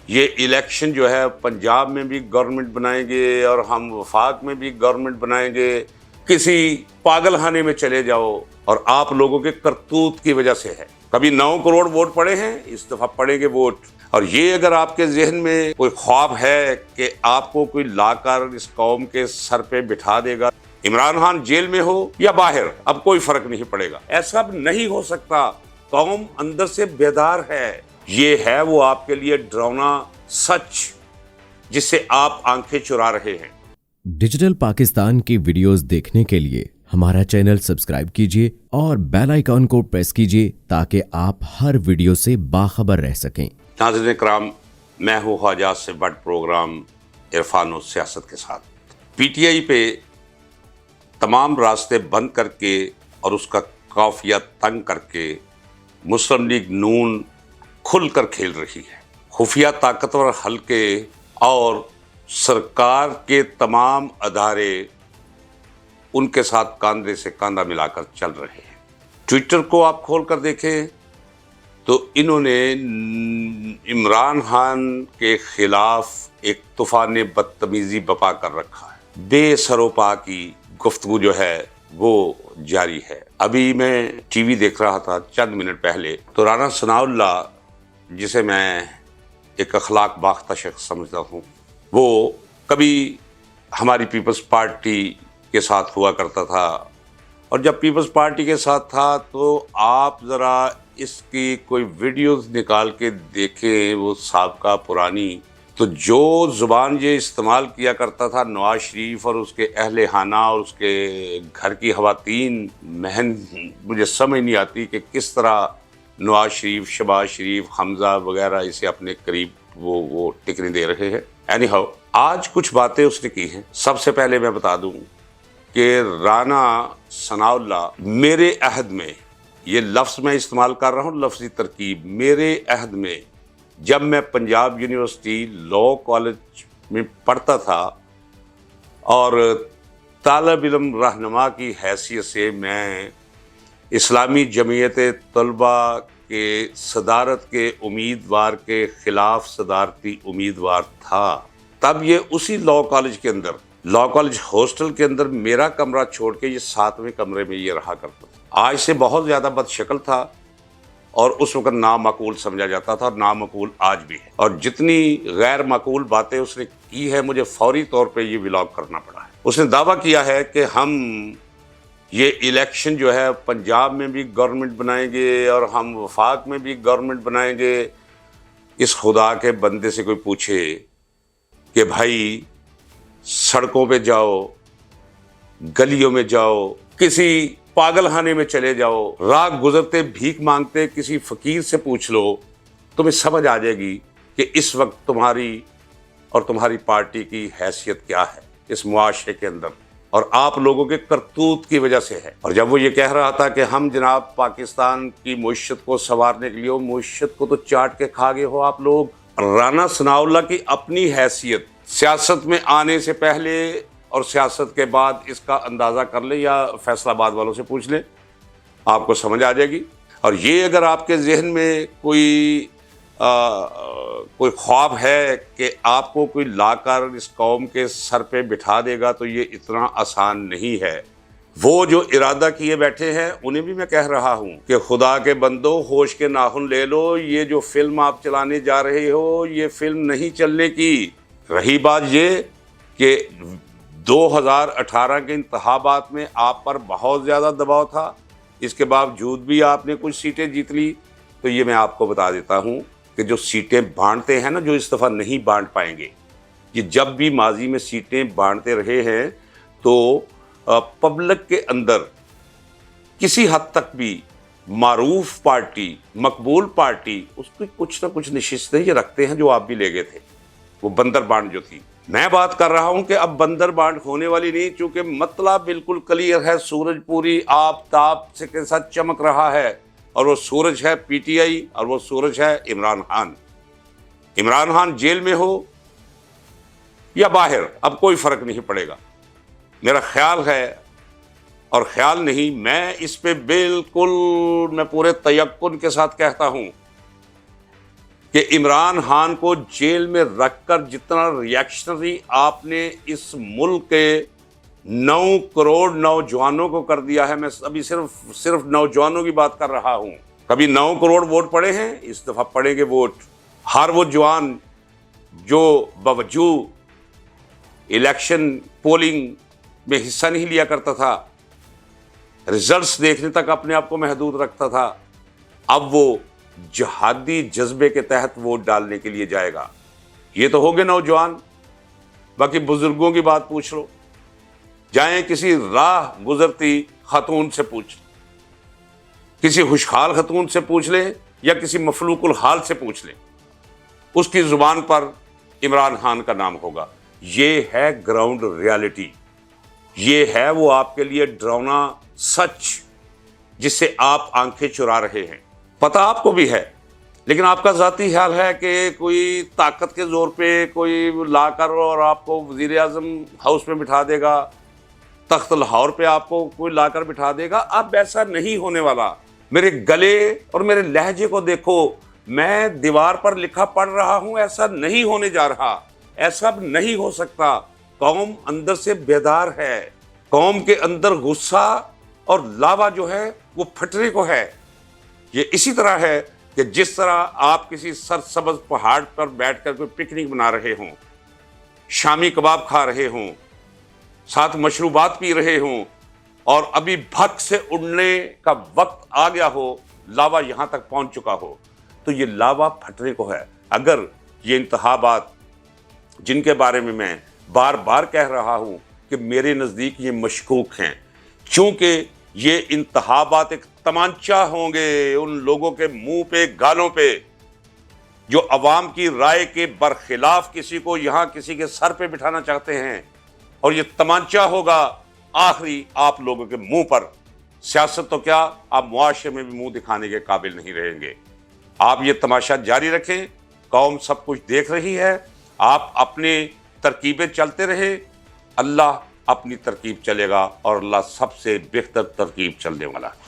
یہ الیکشن جو ہے پنجاب میں بھی گورنمنٹ بنائیں گے اور ہم وفاق میں بھی گورنمنٹ بنائیں گے، کسی پاگل خانے میں چلے جاؤ، اور آپ لوگوں کے کرتوت کی وجہ سے ہے۔ کبھی 9 کروڑ ووٹ پڑے ہیں، اس دفعہ پڑیں گے ووٹ۔ اور یہ اگر آپ کے ذہن میں کوئی خواب ہے کہ آپ کو کوئی لا کر اس قوم کے سر پہ بٹھا دے گا، عمران خان جیل میں ہو یا باہر، اب کوئی فرق نہیں پڑے گا، ایسا اب نہیں ہو سکتا۔ قوم اندر سے بیدار ہے۔ یہ ہے وہ آپ کے لیے ڈراؤنا سچ جس سے آپ آنکھیں چرا رہے ہیں۔ ڈیجیٹل پاکستان کی ویڈیوز دیکھنے کے لیے ہمارا چینل سبسکرائب کیجیے اور بیل آئیکن کو پریس کیجیے تاکہ آپ ہر ویڈیو سے باخبر رہ سکیں۔ ناظرین کرام، میں ہوں خواجہ سے بڑھ پروگرام عرفان و سیاست کے ساتھ۔ پی ٹی آئی پہ تمام راستے بند کر کے اور اس کا قافیہ تنگ کر کے مسلم لیگ نون کھل کر کھیل رہی ہے۔ خفیہ طاقتور حلقے اور سرکار کے تمام ادارے ان کے ساتھ کاندھے سے کاندھا ملا کر چل رہے ہیں۔ ٹویٹر کو آپ کھول کر دیکھیں تو انہوں نے عمران خان کے خلاف ایک طوفان بدتمیزی بپا کر رکھا ہے۔ بے سر و پا کی گفتگو جو ہے وہ جاری ہے۔ ابھی میں ٹی وی دیکھ رہا تھا چند منٹ پہلے، تو رانا ثناء اللہ، جسے میں ایک اخلاق باختہ شخص سمجھتا ہوں، وہ کبھی ہماری پیپلز پارٹی کے ساتھ ہوا کرتا تھا، اور جب پیپلز پارٹی کے ساتھ تھا تو آپ ذرا اس کی کوئی ویڈیوز نکال کے دیکھیں، وہ سابقہ پرانی، تو جو زبان یہ استعمال کیا کرتا تھا نواز شریف اور اس کے اہل خانہ اور اس کے گھر کی خواتین، مجھے سمجھ نہیں آتی کہ کس طرح نواز شریف، شہباز شریف، حمزہ وغیرہ اسے اپنے قریب وہ ٹکری دے رہے ہیں۔ اینی ہاؤ، آج کچھ باتیں اس نے کی ہیں۔ سب سے پہلے میں بتا دوں کہ رانا ثناء اللہ، میرے عہد میں، یہ لفظ میں استعمال کر رہا ہوں، لفظی ترکیب، میرے عہد میں، جب میں پنجاب یونیورسٹی لاء کالج میں پڑھتا تھا اور طالب علم رہنما کی حیثیت سے میں اسلامی جمعیت طلباء کے صدارت کے امیدوار کے خلاف صدارتی امیدوار تھا، تب یہ اسی لاء کالج کے اندر، لاء کالج ہاسٹل کے اندر میرا کمرہ چھوڑ کے یہ 7ویں کمرے میں یہ رہا کرتا تھا۔ آج سے بہت زیادہ بد شکل تھا اور اس وقت نامعقول سمجھا جاتا تھا، اور نامعقول آج بھی ہے، اور جتنی غیر معقول باتیں اس نے کی ہے مجھے فوری طور پہ یہ ولاگ کرنا پڑا ہے۔ اس نے دعویٰ کیا ہے کہ ہم یہ الیکشن جو ہے پنجاب میں بھی گورنمنٹ بنائیں گے اور ہم وفاق میں بھی گورنمنٹ بنائیں گے۔ اس خدا کے بندے سے کوئی پوچھے کہ بھائی سڑکوں پہ جاؤ، گلیوں میں جاؤ، کسی پاگل خانے میں چلے جاؤ، راہ گزرتے بھیک مانگتے کسی فقیر سے پوچھ لو، تمہیں سمجھ آ جائے گی کہ اس وقت تمہاری اور تمہاری پارٹی کی حیثیت کیا ہے اس معاشرے کے اندر، اور آپ لوگوں کے کرتوت کی وجہ سے ہے۔ اور جب وہ یہ کہہ رہا تھا کہ ہم جناب پاکستان کی معیشت کو سنوارنے کے لیے، معیشت کو تو چاٹ کے کھا گئے ہو آپ لوگ۔ رانا ثناء اللہ کی اپنی حیثیت سیاست میں آنے سے پہلے اور سیاست کے بعد اس کا اندازہ کر لیں، یا فیصل آباد والوں سے پوچھ لیں، آپ کو سمجھ آ جائے گی۔ اور یہ اگر آپ کے ذہن میں کوئی خواب ہے کہ آپ کو کوئی لا کر اس قوم کے سر پہ بٹھا دے گا، تو یہ اتنا آسان نہیں ہے۔ وہ جو ارادہ کیے بیٹھے ہیں انہیں بھی میں کہہ رہا ہوں کہ خدا کے بندو، ہوش کے ناخن لے لو، یہ جو فلم آپ چلانے جا رہے ہو یہ فلم نہیں چلنے کی۔ رہی بات یہ کہ 2018 کے انتخابات میں آپ پر بہت زیادہ دباؤ تھا، اس کے باوجود بھی آپ نے کچھ سیٹیں جیت لی، تو یہ میں آپ کو بتا دیتا ہوں کہ جو سیٹیں بانٹتے ہیں نا، جو اس دفعہ نہیں بانٹ پائیں گے، یہ جب بھی ماضی میں سیٹیں بانٹتے رہے ہیں تو پبلک کے اندر کسی حد تک بھی معروف پارٹی، مقبول پارٹی، اس کی کچھ نہ کچھ نشستیں یہ رکھتے ہیں، جو آپ بھی لے گئے تھے، وہ بندر بانٹ جو تھی۔ میں بات کر رہا ہوں کہ اب بندر بانٹ ہونے والی نہیں، چونکہ مطلب بالکل کلیئر ہے، سورج پوری آفتاب سے کے ساتھ چمک رہا ہے، اور وہ سورج ہے پی ٹی آئی، اور وہ سورج ہے عمران خان۔ عمران خان جیل میں ہو یا باہر، اب کوئی فرق نہیں پڑے گا۔ میرا خیال ہے، اور خیال نہیں، میں اس پہ بالکل میں پورے تیقن کے ساتھ کہتا ہوں کہ عمران خان کو جیل میں رکھ کر جتنا ریئیکشنری آپ نے اس ملک کے 9 کروڑ نوجوانوں کو کر دیا ہے. میں ابھی صرف نوجوانوں کی بات کر رہا ہوں. کبھی 9 کروڑ ووٹ پڑے ہیں؟ اس دفعہ پڑیں گے ووٹ. ہر وہ جوان جو باوجود الیکشن پولنگ میں حصہ نہیں لیا کرتا تھا، ریزلٹس دیکھنے تک اپنے آپ کو محدود رکھتا تھا، اب وہ جہادی جذبے کے تحت ووٹ ڈالنے کے لیے جائے گا. یہ تو ہو گئے نوجوان. باقی بزرگوں کی بات پوچھ لو، جائیں کسی راہ گزرتی خاتون سے پوچھ لیں، کسی خوشحال خاتون سے پوچھ لیں یا کسی مفلوق الحال سے پوچھ لیں، اس کی زبان پر عمران خان کا نام ہوگا. یہ ہے گراؤنڈ ریالٹی. یہ ہے وہ آپ کے لیے ڈراؤنا سچ جس سے آپ آنکھیں چرا رہے ہیں. پتہ آپ کو بھی ہے، لیکن آپ کا ذاتی خیال ہے کہ کوئی طاقت کے زور پہ کوئی لا کر اور آپ کو وزیر اعظم ہاؤس میں بٹھا دے گا، تخت لاہور پہ آپ کو کوئی لا کر بٹھا دے گا. اب ایسا نہیں ہونے والا. میرے گلے اور میرے لہجے کو دیکھو، میں دیوار پر لکھا پڑھ رہا ہوں. ایسا نہیں ہونے جا رہا، ایسا نہیں ہو سکتا. قوم اندر سے بیدار ہے. قوم کے اندر غصہ اور لاوا جو ہے وہ پھٹنے کو ہے. یہ اسی طرح ہے کہ جس طرح آپ کسی سرسبز پہاڑ پر بیٹھ کر کوئی پکنک بنا رہے ہوں، شامی کباب کھا رہے ہوں، ساتھ مشروبات پی رہے ہوں، اور ابھی بھک سے اڑنے کا وقت آ گیا ہو، لاوا یہاں تک پہنچ چکا ہو، تو یہ لاوا پھٹنے کو ہے. اگر یہ انتخابات جن کے بارے میں میں بار بار کہہ رہا ہوں کہ میرے نزدیک یہ مشکوک ہیں، چونکہ یہ انتخابات ایک تمانچہ ہوں گے ان لوگوں کے منہ پہ، گالوں پہ، جو عوام کی رائے کے برخلاف کسی کو یہاں کسی کے سر پہ بٹھانا چاہتے ہیں. اور یہ تمانچہ ہوگا آخری آپ لوگوں کے منہ پر. سیاست تو کیا، آپ معاشرے میں بھی منہ دکھانے کے قابل نہیں رہیں گے. آپ یہ تماشا جاری رکھیں. قوم سب کچھ دیکھ رہی ہے. آپ اپنی ترکیبیں چلتے رہیں. اللہ اپنی ترکیب چلے گا اور اللہ سب سے بہتر ترکیب چلنے والا ہے.